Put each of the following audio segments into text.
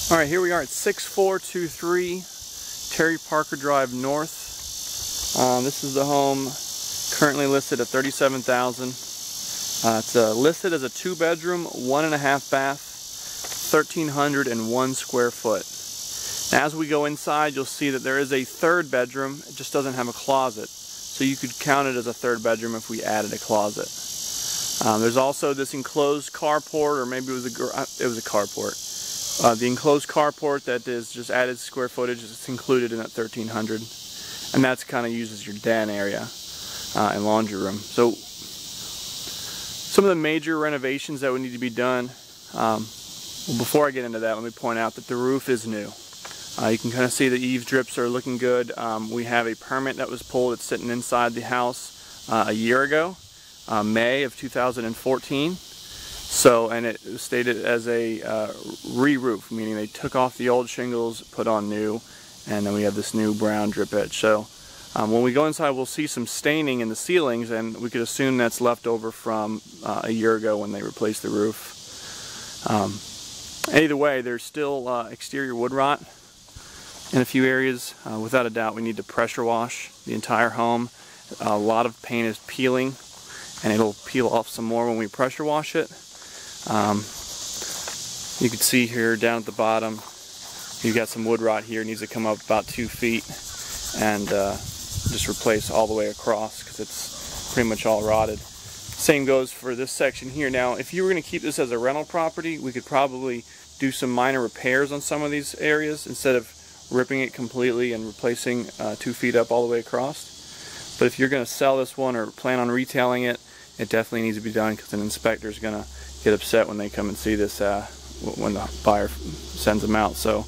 All right, here we are at 6423 Terry Parker Drive North. This is the home currently listed at $37,000. It's listed as a 2-bedroom, 1.5 bath, 1,301 square foot. Now, as we go inside, you'll see that there is a 3rd bedroom. It just doesn't have a closet, so you could count it as a 3rd bedroom if we added a closet. There's also this enclosed carport, or maybe it was a carport. The enclosed carport that is just added square footage is included in that 1,300, and that's kind of used as your den area and laundry room. So some of the major renovations that would need to be done. Well, before I get into that, let me point out that the roof is new. You can kind of see the eaves drips are looking good. We have a permit that was pulled. It's sitting inside the house a year ago, May of 2014. So, and it was stated as a re-roof, meaning they took off the old shingles, put on new, and then we have this new brown drip edge. So when we go inside, we'll see some staining in the ceilings, and we could assume that's left over from a year ago when they replaced the roof. Either way, there's still exterior wood rot in a few areas. Without a doubt, we need to pressure wash the entire home. A lot of paint is peeling, and it'll peel off some more when we pressure wash it. You can see here down at the bottom, you've got some wood rot here. It needs to come up about 2 feet and just replace all the way across because it's pretty much all rotted. Same goes for this section here. Now, if you were going to keep this as a rental property, we could probably do some minor repairs on some of these areas instead of ripping it completely and replacing 2 feet up all the way across. But if you're going to sell this one or plan on retailing it, it definitely needs to be done because an inspector is going to get upset when they come and see this when the buyer sends them out. So,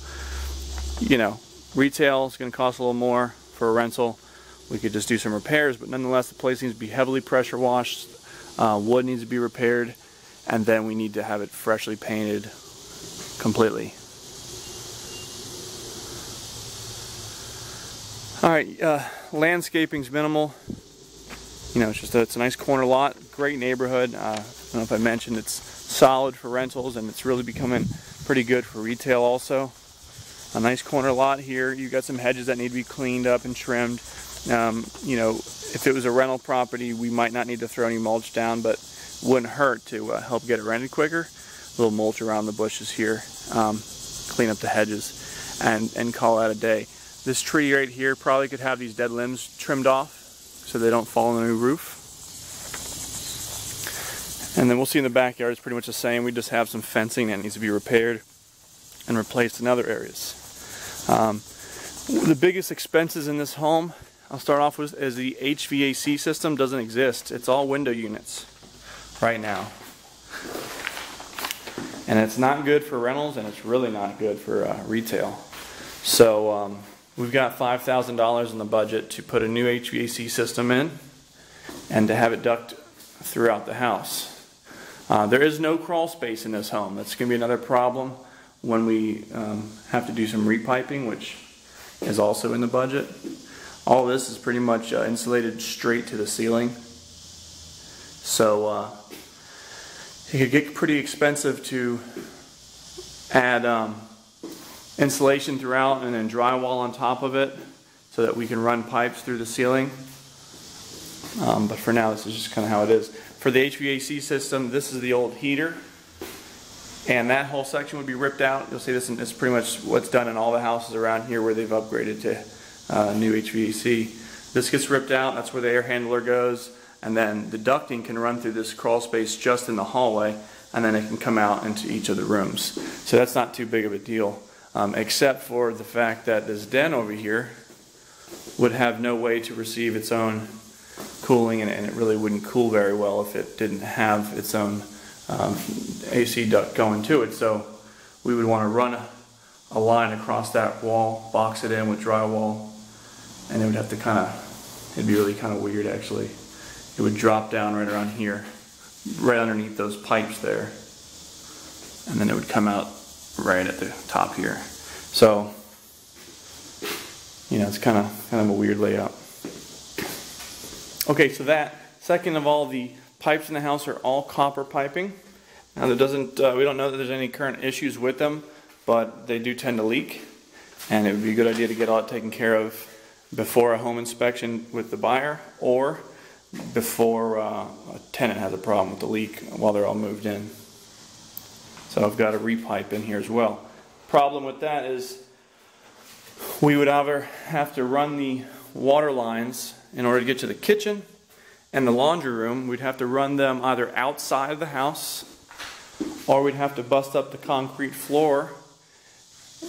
you know, retail is going to cost a little more. For a rental, we could just do some repairs, but nonetheless, the place needs to be heavily pressure washed. Wood needs to be repaired, and then we need to have it freshly painted completely. All right, landscaping's minimal. You know, it's a nice corner lot, great neighborhood. I don't know if I mentioned it's solid for rentals, and it's really becoming pretty good for retail also. A nice corner lot here. You've got some hedges that need to be cleaned up and trimmed. You know, if it was a rental property, we might not need to throw any mulch down, but wouldn't hurt to help get it rented quicker. A little mulch around the bushes here, clean up the hedges, and call that a day. This tree right here probably could have these dead limbs trimmed off so they don't fall on the new roof. And then we'll see in the backyard, it's pretty much the same. We just have some fencing that needs to be repaired and replaced in other areas. The biggest expenses in this home, I'll start off with, is the HVAC system doesn't exist. It's all window units right now. And it's not good for rentals, and it's really not good for retail. So we've got $5,000 in the budget to put a new HVAC system in and to have it duct throughout the house. There is no crawl space in this home. That's going to be another problem when we have to do some repiping, which is also in the budget. All this is pretty much insulated straight to the ceiling. So it could get pretty expensive to add insulation throughout and then drywall on top of it so that we can run pipes through the ceiling. But for now, this is just kind of how it is. For the HVAC system, this is the old heater, and that whole section would be ripped out. You'll see this is pretty much what's done in all the houses around here where they've upgraded to new HVAC. This gets ripped out, that's where the air handler goes, and then the ducting can run through this crawl space just in the hallway, and then it can come out into each of the rooms. So that's not too big of a deal, except for the fact that this den over here would have no way to receive its own cooling, and it really wouldn't cool very well if it didn't have its own AC duct going to it. So we would want to run a line across that wall, box it in with drywall, and it would have to it'd be really kind of weird actually. It would drop down right around here, right underneath those pipes there, and then it would come out right at the top here. So, you know, it's kind of a weird layout. Okay, so second of all, the pipes in the house are all copper piping. Now we don't know that there's any current issues with them, but they do tend to leak, and it would be a good idea to get all that taken care of before a home inspection with the buyer, or before a tenant has a problem with the leak while they're all moved in. So I've got a repipe in here as well. Problem with that is we would either have to run the water lines in order to get to the kitchen and the laundry room. We'd have to run them either outside of the house, or we'd have to bust up the concrete floor,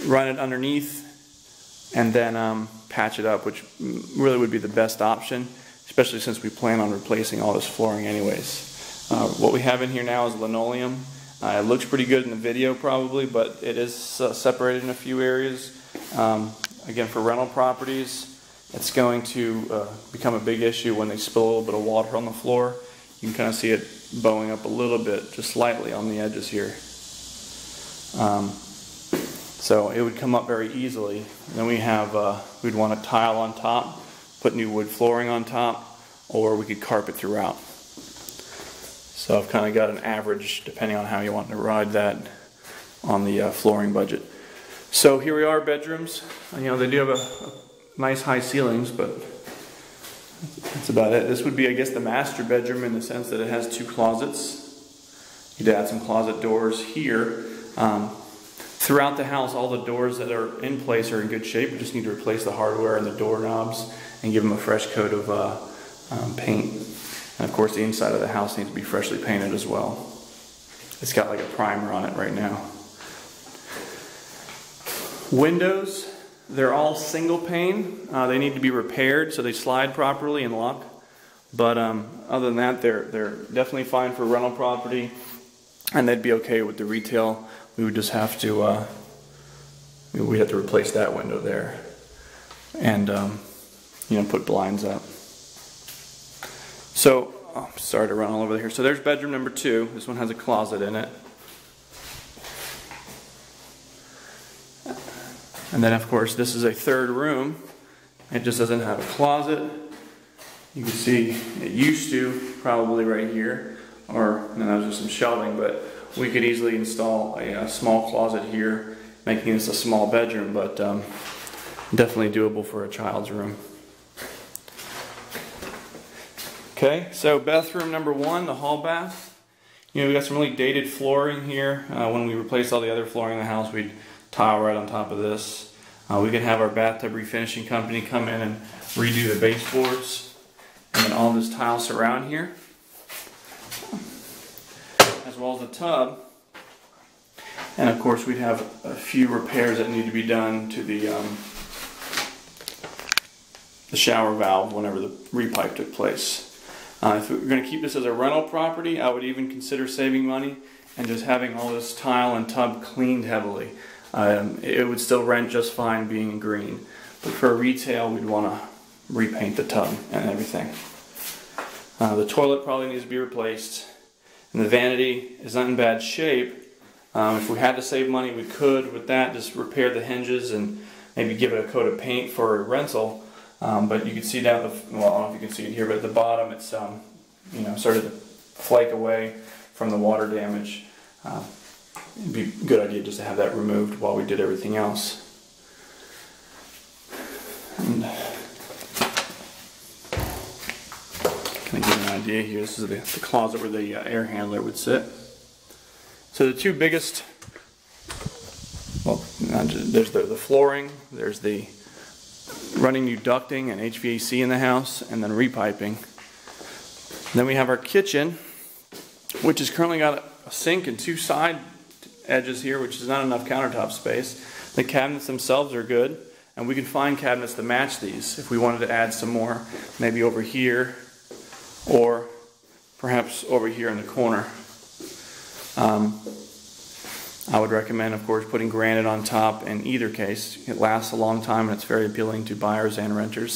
run it underneath, and then patch it up, which really would be the best option, especially since we plan on replacing all this flooring anyways. What we have in here now is linoleum. It looks pretty good in the video probably, but it is separated in a few areas. Again, for rental properties, it's going to become a big issue when they spill a little bit of water on the floor. You can kind of see it bowing up a little bit, just slightly on the edges here. So it would come up very easily. Then we have, we'd want a tile on top, put new wood flooring on top, or we could carpet throughout. So I've kind of got an average, depending on how you want to ride that, on the flooring budget. So here we are, bedrooms. You know, they do have a nice high ceilings, but that's about it. This would be, I guess, the master bedroom in the sense that it has 2 closets. You'd add some closet doors here. Throughout the house, all the doors that are in place are in good shape. We just need to replace the hardware and the doorknobs and give them a fresh coat of paint. And of course, the inside of the house needs to be freshly painted as well. It's got like a primer on it right now. Windows, they're all single pane. They need to be repaired so they slide properly and lock. But other than that, they're definitely fine for rental property, and they'd be okay with the retail. We would just have to we'd have to replace that window there, and you know, put blinds up. So, oh, sorry to run all over here. So there's bedroom number 2. This one has a closet in it. And then, of course, this is a third room. It just doesn't have a closet. You can see it used to, probably right here, or no, that was just some shelving, but we could easily install a small closet here, making this a small bedroom, but definitely doable for a child's room. Okay, so bathroom number 1, the hall bath. You know, we got some really dated flooring here. When we replaced all the other flooring in the house, we'd tile right on top of this. We could have our bathtub refinishing company come in and redo the baseboards, and then all this tile surround here, as well as the tub. And of course, we'd have a few repairs that need to be done to the shower valve whenever the repipe took place. If we were going to keep this as a rental property, I would even consider saving money and just having all this tile and tub cleaned heavily. It would still rent just fine being green, but for retail, we'd want to repaint the tub and everything. The toilet probably needs to be replaced, and the vanity is not in bad shape. If we had to save money, we could with that just repair the hinges and maybe give it a coat of paint for a rental. But you can see down the, well, I don't know if you can see it here, but at the bottom it's you know, started to flake away from the water damage. It'd be a good idea just to have that removed while we did everything else. And kind of give you an idea here. This is the closet where the air handler would sit. So the 2 biggest, well, there's the flooring, there's the running new ducting and HVAC in the house, and then repiping. Then we have our kitchen, which has currently got a sink and 2 side edges here, which is not enough countertop space. The cabinets themselves are good, and we can find cabinets to match these if we wanted to add some more, maybe over here, or perhaps over here in the corner. I would recommend, of course, putting granite on top in either case. It lasts a long time and it's very appealing to buyers and renters.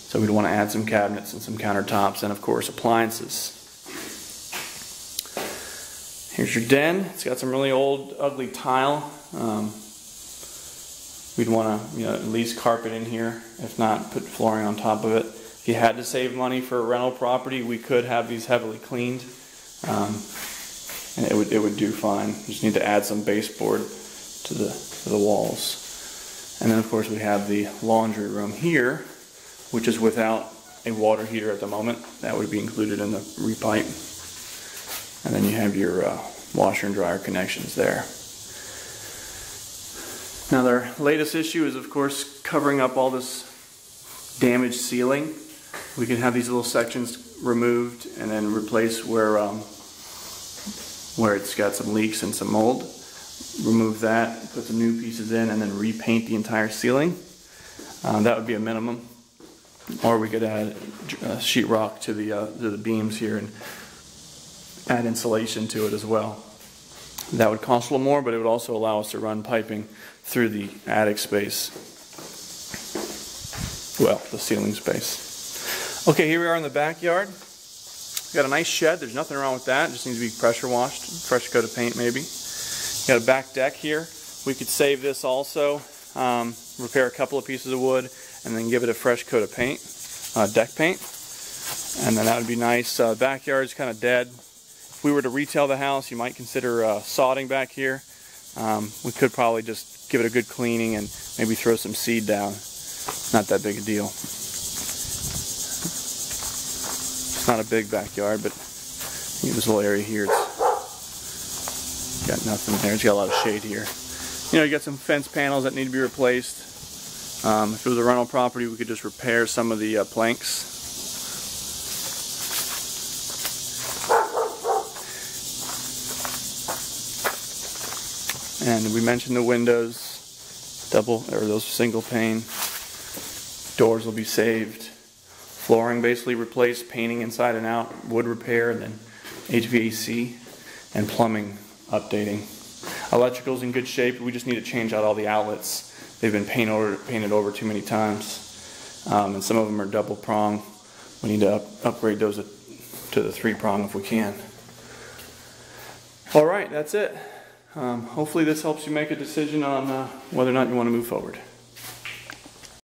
So we'd want to add some cabinets and some countertops and, of course, appliances. Here's your den. It's got some really old, ugly tile. We'd want to, at least carpet in here. If not, put flooring on top of it. If you had to save money for a rental property, we could have these heavily cleaned. and it would do fine. You just need to add some baseboard to the walls. And then of course we have the laundry room here, which is without a water heater at the moment. That would be included in the repipe. And then you have your washer and dryer connections there. Now their latest issue is of course covering up all this damaged ceiling. We can have these little sections removed and then replace where it's got some leaks and some mold. Remove that, put some new pieces in, and then repaint the entire ceiling. That would be a minimum. Or we could add sheetrock to the beams here and add insulation to it as well. That would cost a little more, but it would also allow us to run piping through the attic space. Well, the ceiling space. Okay, here we are in the backyard. We've got a nice shed. There's nothing wrong with that. It just needs to be pressure washed. Fresh coat of paint maybe. Got a back deck here. We could save this also, repair a couple of pieces of wood, and then give it a fresh coat of paint, deck paint. And then that would be nice. Backyard's kind of dead. If we were to retail the house, you might consider sodding back here. We could probably just give it a good cleaning and maybe throw some seed down. Not that big a deal. It's not a big backyard, but this little area here, it's got nothing there. It's got a lot of shade here. You know, you got some fence panels that need to be replaced. If it was a rental property, we could just repair some of the planks. And we mentioned the windows, those single pane. Doors will be saved. Flooring basically replaced, painting inside and out, wood repair, and then HVAC and plumbing updating. Electrical's in good shape. We just need to change out all the outlets. They've been painted over too many times. And some of them are double prong. We need to upgrade those to the 3-prong if we can. Alright, that's it. Hopefully this helps you make a decision on whether or not you want to move forward.